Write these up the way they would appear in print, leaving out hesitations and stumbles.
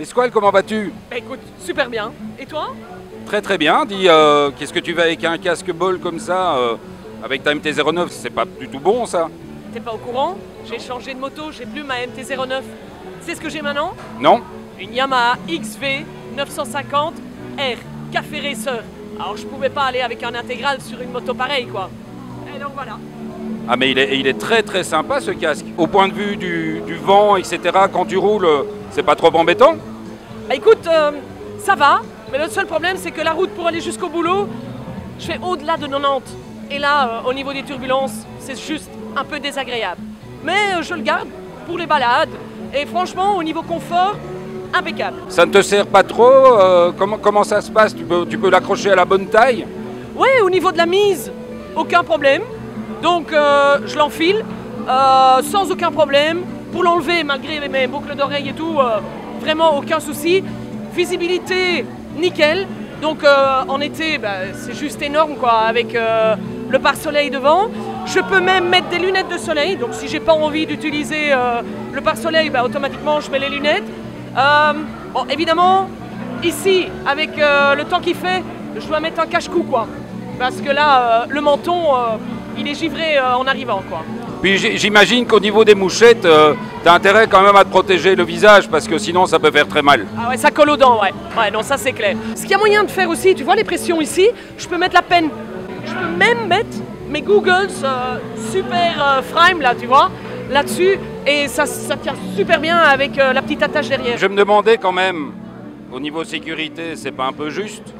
Nesqual, comment vas-tu? Bah écoute, super bien. Et toi? Très très bien. Dis, qu'est-ce que tu vas avec un casque bol comme ça, avec ta MT-09? C'est pas du tout bon ça? T'es pas au courant? J'ai changé de moto, j'ai plus ma MT-09. Tu sais ce que j'ai maintenant? Non? Une Yamaha XV 950 R, Café Racer. Alors je pouvais pas aller avec un intégral sur une moto pareille quoi. Et donc voilà. Ah mais il est très très sympa ce casque. Au point de vue du vent, etc., quand tu roules, c'est pas trop embêtant? Bah écoute, ça va. Mais le seul problème c'est que la route pour aller jusqu'au boulot, je fais au-delà de 90. Et là, au niveau des turbulences, c'est juste un peu désagréable. Mais je le garde pour les balades. Et franchement, au niveau confort, impeccable. Ça ne te sert pas trop? Comment ça se passe? Tu peux l'accrocher à la bonne taille? Ouais, au niveau de la mise, aucun problème. Donc je l'enfile sans aucun problème. Pour l'enlever, malgré mes boucles d'oreilles et tout, vraiment aucun souci. Visibilité, nickel. Donc en été, bah, c'est juste énorme quoi, avec le pare-soleil devant. Je peux même mettre des lunettes de soleil. Donc si j'ai pas envie d'utiliser le pare-soleil, bah, automatiquement je mets les lunettes. Bon, évidemment, ici, avec le temps qu'il fait, je dois mettre un cache-cou quoi. Parce que là, le menton, il est givré en arrivant quoi. Puis j'imagine qu'au niveau des mouchettes, tu as intérêt quand même à te protéger le visage parce que sinon ça peut faire très mal. Ah ouais, ça colle aux dents, ouais. Ouais, non, ça c'est clair. Ce qu'il y a moyen de faire aussi, tu vois les pressions ici, je peux mettre la pen. Je peux même mettre mes Googles super frame là, tu vois, là-dessus. Et ça tient super bien avec la petite attache derrière. Je me demandais quand même, au niveau sécurité, c'est pas un peu juste?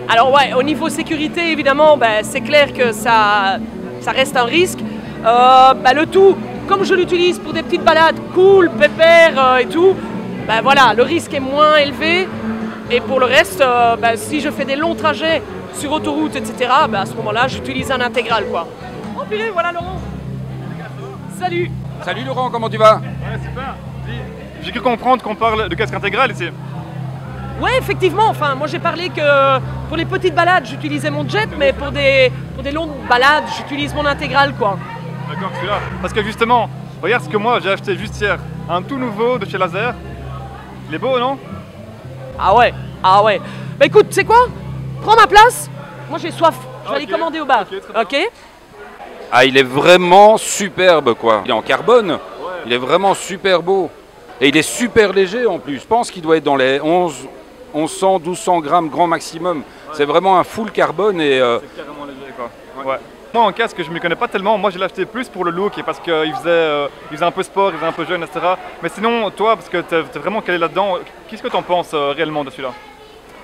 Alors ouais, au niveau sécurité, évidemment, bah, c'est clair que ça reste un risque. Bah, le tout, comme je l'utilise pour des petites balades cool, pépère et tout, bah, voilà, le risque est moins élevé. Et pour le reste, bah, si je fais des longs trajets sur autoroute, etc., bah, à ce moment-là, j'utilise un intégral, quoi. Oh purée, voilà Laurent. Salut. Salut Laurent, comment tu vas? Ouais, super. J'ai cru comprendre qu'on parle de casque intégral ici. Ouais, effectivement, enfin, moi j'ai parlé que pour les petites balades, j'utilisais mon jet, mais pour des longues balades, j'utilise mon intégral, quoi. D'accord, celui-là. Parce que justement, regarde ce que moi j'ai acheté juste hier. Un tout nouveau de chez Laser. Il est beau, non? Ah ouais, ah ouais. Bah écoute, tu sais quoi? Prends ma place. Moi j'ai soif. Je vais aller commander au bar. Ok? Ah, il est vraiment superbe quoi. Il est en carbone, ouais. Il est vraiment super beau. Et il est super léger en plus. Je pense qu'il doit être dans les 1100, 1200 grammes grand maximum. Ouais. C'est vraiment un full carbone et... C'est carrément léger quoi. Ouais. Moi en casque je ne m'y connais pas tellement, moi je l'ai acheté plus pour le look et parce qu'il faisait un peu sport, il faisait un peu jeune, etc. Mais sinon toi, parce que tu es vraiment calé là-dedans, qu'est-ce que tu en penses réellement de celui-là?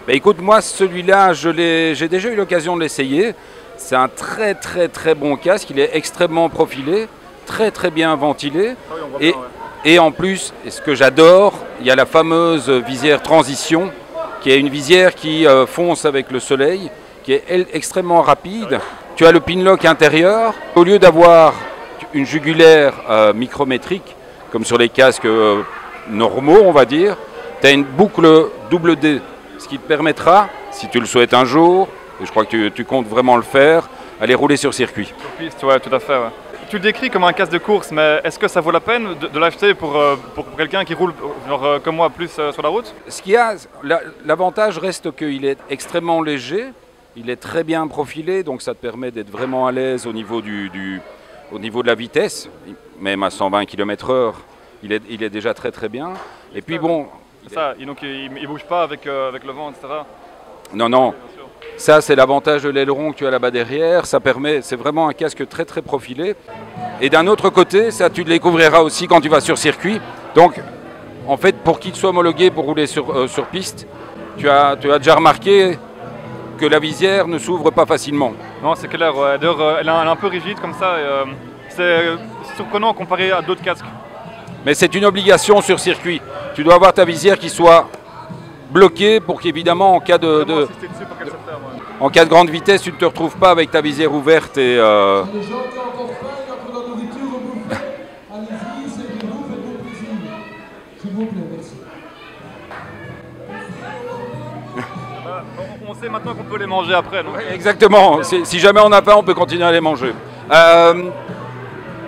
Bah écoute, moi celui-là, j'ai déjà eu l'occasion de l'essayer. C'est un très très très bon casque, il est extrêmement profilé, très très bien ventilé. Ah oui, on voit bien, ouais. Et en plus, et ce que j'adore, il y a la fameuse visière transition, qui est une visière qui fonce avec le soleil, qui est extrêmement rapide. Ouais. Tu as le pinlock intérieur. Au lieu d'avoir une jugulaire micrométrique, comme sur les casques normaux, on va dire, tu as une boucle double D, ce qui te permettra, si tu le souhaites un jour, et je crois que tu comptes vraiment le faire, aller rouler sur circuit. Sur piste, ouais, tout à fait. Ouais. Tu le décris comme un casque de course, mais est-ce que ça vaut la peine de l'acheter pour quelqu'un qui roule genre, comme moi plus sur la route? Ce qu'il y a, l'avantage reste qu'il est extrêmement léger. Il est très bien profilé, donc ça te permet d'être vraiment à l'aise au niveau au niveau de la vitesse. Même à 120 km/h, il est déjà très très bien. Et puis bon... Ça, donc il ne bouge pas avec le vent, etc. Non, non. Ça, c'est l'avantage de l'aileron que tu as là-bas derrière. Ça permet, c'est vraiment un casque très très profilé. Et d'un autre côté, ça tu le découvriras aussi quand tu vas sur circuit. Donc, en fait, pour qu'il soit homologué pour rouler sur piste, tu as déjà remarqué que la visière ne s'ouvre pas facilement. Non, c'est clair. Ouais. D'ailleurs, elle est un peu rigide comme ça. C'est surprenant comparé à d'autres casques. Mais c'est une obligation sur circuit. Tu dois avoir ta visière qui soit bloquée pour qu'évidemment, en cas en cas de grande vitesse, tu ne te retrouves pas avec ta visière ouverte et... Les gens qui ont encore faim, il y a pour la nourriture au bouffe. Allez-y, servez-vous, faites-vous plaisir. S'il vous plaît, merci. On sait maintenant qu'on peut les manger après, non? Exactement. Si jamais on a faim, on peut continuer à les manger.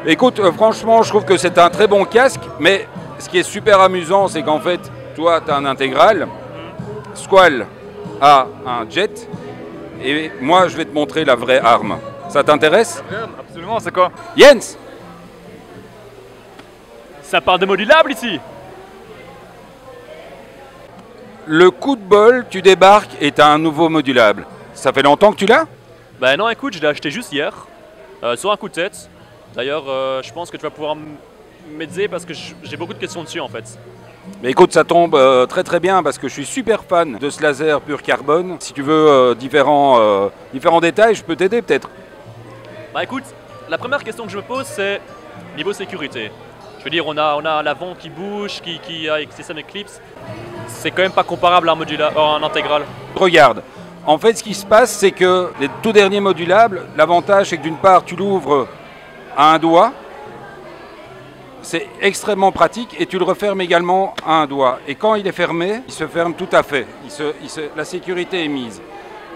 Écoute, franchement, je trouve que c'est un très bon casque, mais ce qui est super amusant, c'est qu'en fait, toi tu as un intégral, Squall a un jet, et moi je vais te montrer la vraie arme. Ça t'intéresse? Absolument, c'est quoi? Jens! Ça parle de modulable ici. Le coup de bol, tu débarques et tu as un nouveau modulable. Ça fait longtemps que tu l'as? Ben non, écoute, je l'ai acheté juste hier, sur un coup de tête. D'ailleurs, je pense que tu vas pouvoir m'aider parce que j'ai beaucoup de questions dessus en fait. Mais écoute, ça tombe très très bien parce que je suis super fan de ce laser pur carbone. Si tu veux différents détails, je peux t'aider peut-être. Bah écoute, la première question que je me pose c'est niveau sécurité. Je veux dire, on a l'avant qui bouge, qui a avec système Eclipse. C'est quand même pas comparable à un intégral. Regarde, en fait ce qui se passe c'est que les tout derniers modulables, l'avantage c'est que d'une part tu l'ouvres à un doigt, c'est extrêmement pratique et tu le refermes également à un doigt. Et quand il est fermé, il se ferme tout à fait, la sécurité est mise.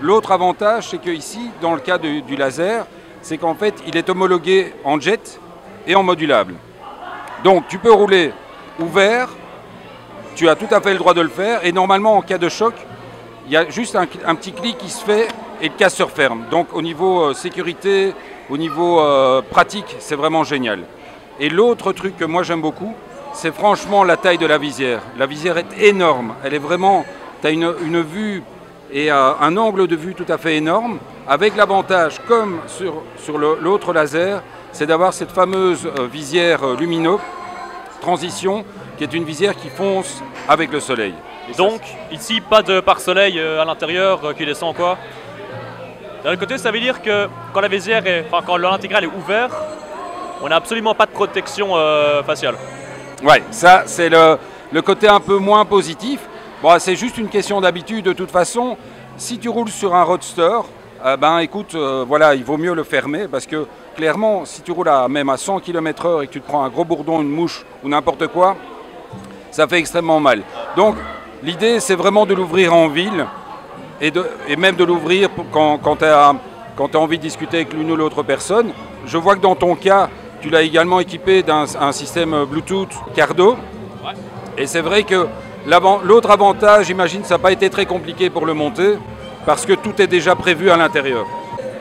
L'autre avantage c'est que ici, dans le cas du laser, c'est qu'en fait il est homologué en jet et en modulable. Donc tu peux rouler ouvert, tu as tout à fait le droit de le faire et normalement en cas de choc, il y a juste un petit clic qui se fait et le casque se referme. Donc au niveau sécurité, au niveau pratique, c'est vraiment génial. Et l'autre truc que moi j'aime beaucoup, c'est franchement la taille de la visière. La visière est énorme, elle est vraiment, tu as une vue et un angle de vue tout à fait énorme, avec l'avantage, comme sur l'autre laser, c'est d'avoir cette fameuse visière lumineuse, transition, qui est une visière qui fonce avec le soleil. Donc, ici, pas de pare-soleil à l'intérieur qui descend quoi. D'un autre côté, ça veut dire que quand la visière quand l'intégrale est ouvert, on n'a absolument pas de protection faciale. Ouais, ça c'est le côté un peu moins positif. Bon, c'est juste une question d'habitude de toute façon. Si tu roules sur un roadster, ben écoute, voilà, il vaut mieux le fermer parce que clairement, si tu roules même à 100 km/h et que tu te prends un gros bourdon, une mouche ou n'importe quoi, ça fait extrêmement mal. Donc l'idée c'est vraiment de l'ouvrir en ville et même de l'ouvrir quand tu as envie de discuter avec l'une ou l'autre personne. Je vois que dans ton cas, tu l'as également équipé d'un système Bluetooth Cardo. Ouais. Et c'est vrai que l'autre avantage, j'imagine, ça n'a pas été très compliqué pour le monter parce que tout est déjà prévu à l'intérieur.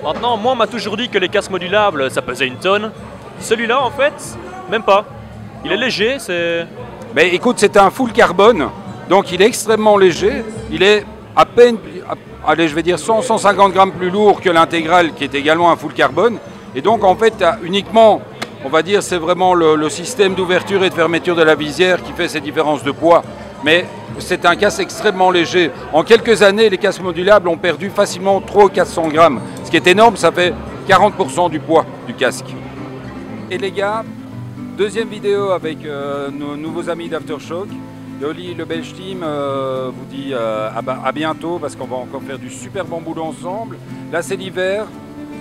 Maintenant, moi on m'a toujours dit que les casques modulables, ça pesait 1 tonne. Celui-là, en fait, même pas. Il est léger, c'est... Mais écoute, c'est un full carbone, donc il est extrêmement léger. Il est à peine, allez, je vais dire 100-150 grammes plus lourd que l'intégrale qui est également un full carbone. Et donc en fait, tu as uniquement, on va dire, c'est vraiment le système d'ouverture et de fermeture de la visière qui fait ces différences de poids. Mais c'est un casque extrêmement léger. En quelques années, les casques modulables ont perdu facilement 300 ou 400 grammes. Ce qui est énorme, ça fait 40% du poids du casque. Et les gars, deuxième vidéo avec nos nouveaux amis d'Aftershock. Oli, le Belge Team, vous dit à bientôt parce qu'on va encore faire du super bon boulot ensemble. Là, c'est l'hiver.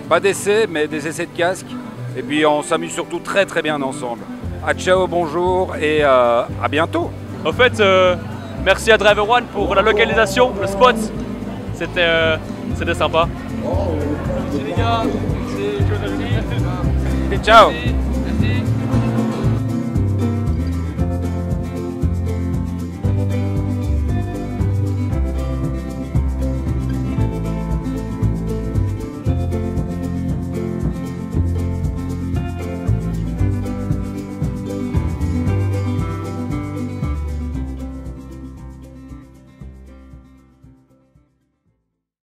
Pas d'essais, mais des essais de casque. Et puis on s'amuse surtout très très bien ensemble. À ciao, bonjour et à bientôt. Au fait, merci à Driver One pour la localisation, le spot. C'était sympa. Merci les gars. Ciao.